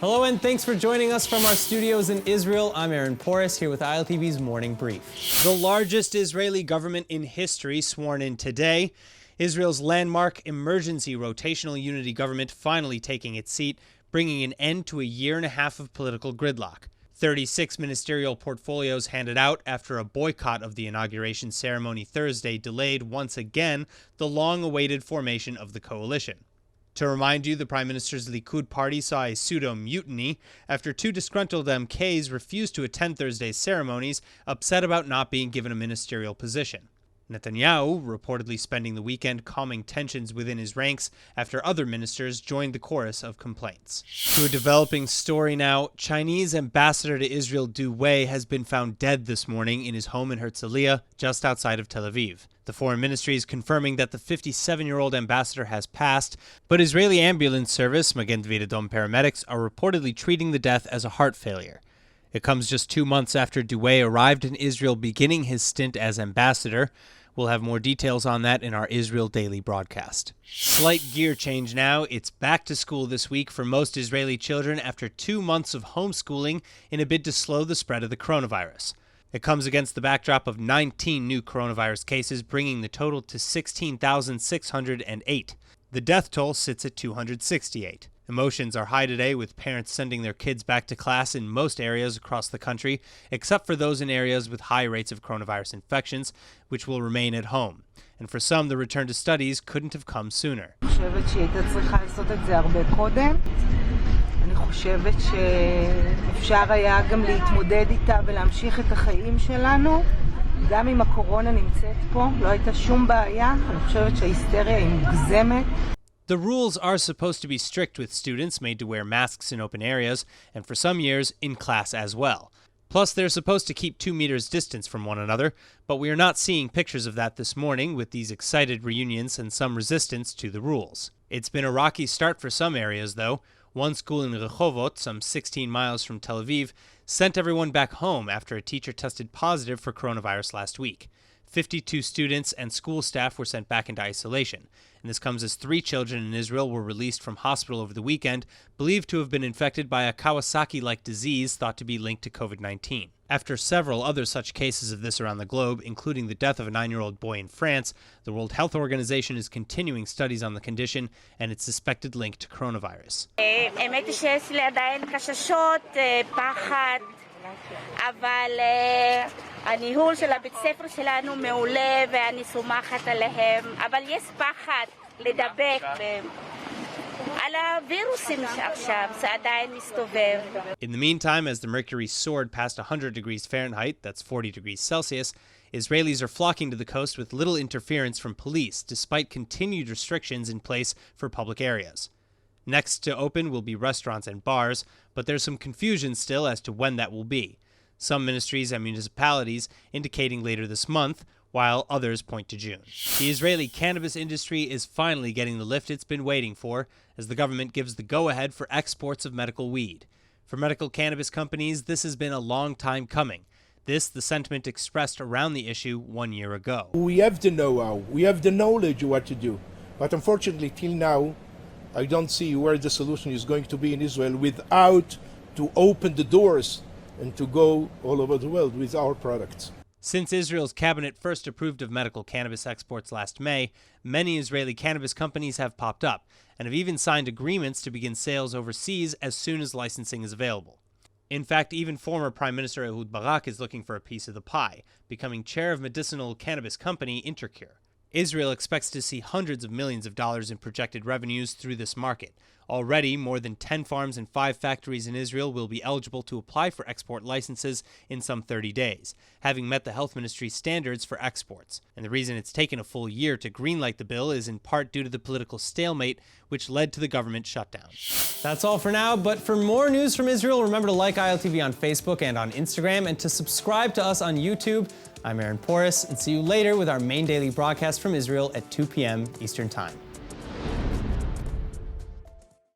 Hello and thanks for joining us from our studios in Israel. I'm Aaron Porras here with ILTV's Morning Brief. The largest Israeli government in history sworn in today. Israel's landmark emergency rotational unity government finally taking its seat, bringing an end to a year and a half of political gridlock. 36 ministerial portfolios handed out after a boycott of the inauguration ceremony Thursday delayed once again the long-awaited formation of the coalition. To remind you, the Prime Minister's Likud party saw a pseudo-mutiny after two disgruntled MKs refused to attend Thursday's ceremonies, upset about not being given a ministerial position. Netanyahu reportedly spending the weekend calming tensions within his ranks after other ministers joined the chorus of complaints. To a developing story now, Chinese ambassador to Israel Du Wei has been found dead this morning in his home in Herzliya, just outside of Tel Aviv. The foreign ministry is confirming that the 57-year-old ambassador has passed, but Israeli ambulance service, Magen David Adom paramedics, are reportedly treating the death as a heart failure. It comes just 2 months after Du Wei arrived in Israel, beginning his stint as ambassador. We'll have more details on that in our Israel Daily broadcast. Slight gear change now. It's back to school this week for most Israeli children after 2 months of homeschooling in a bid to slow the spread of the coronavirus. It comes against the backdrop of 19 new coronavirus cases, bringing the total to 16,608. The death toll sits at 268. Emotions are high today, with parents sending their kids back to class in most areas across the country, except for those in areas with high rates of coronavirus infections, which will remain at home. And for some, the return to studies couldn't have come sooner. אני חושבת שאפשר היה גם להתמודד איתה ולהמשיך את החיים שלנו. גם אם הקורונה נמצאת פה, לא הייתה שום בעיה. אני חושבת שההיסטריה היא מוגזמת. The rules are supposed to be strict with students made to wear masks in open areas, and for some years, in class as well. Plus, they're supposed to keep 2 meters distance from one another, but we are not seeing pictures of that this morning with these excited reunions and some resistance to the rules. It's been a rocky start for some areas, though. One school in Rehovot, some 16 miles from Tel Aviv, sent everyone back home after a teacher tested positive for coronavirus last week. 52 students and school staff were sent back into isolation, and this comes as 3 children in Israel were released from hospital over the weekend, believed to have been infected by a Kawasaki-like disease thought to be linked to COVID-19. After several other such cases of this around the globe, including the death of a 9-year-old boy in France, the World Health Organization is continuing studies on the condition and its suspected link to coronavirus. האמת היא שיש לי עדיין חששות, פחד, אבל הניהול של הבית ספר שלנו מעולה ואני סומכת עליהם, אבל יש פחד לדבק על הווירוסים שעכשיו, זה עדיין מסתובב. In the meantime, as the mercury soared past 100 degrees Fahrenheit, that's 40 degrees Celsius, Israelis are flocking to the coast with little interference from police, despite continued restrictions in place for public areas. Next to open will be restaurants and bars, but there's some confusion still as to when that will be. Some ministries and municipalities indicating later this month, while others point to June. The Israeli cannabis industry is finally getting the lift it's been waiting for, as the government gives the go-ahead for exports of medical weed. For medical cannabis companies, this has been a long time coming. This, the sentiment expressed around the issue 1 year ago. We have the know-how, we have the knowledge what to do, but unfortunately till now, I don't see where the solution is going to be in Israel without to open the doors and to go all over the world with our products. Since Israel's cabinet first approved of medical cannabis exports last May, many Israeli cannabis companies have popped up and have even signed agreements to begin sales overseas as soon as licensing is available. In fact, even former Prime Minister Ehud Barak is looking for a piece of the pie, becoming chair of medicinal cannabis company Intercure. Israel expects to see hundreds of millions of dollars in projected revenues through this market. Already, more than 10 farms and 5 factories in Israel will be eligible to apply for export licenses in some 30 days, having met the health ministry's standards for exports. And the reason it's taken a full year to greenlight the bill is in part due to the political stalemate which led to the government shutdown. That's all for now, but for more news from Israel, remember to like ILTV on Facebook and on Instagram, and to subscribe to us on YouTube. I'm Aaron Porras, and see you later with our main daily broadcast from Israel at 2 p.m. Eastern Time.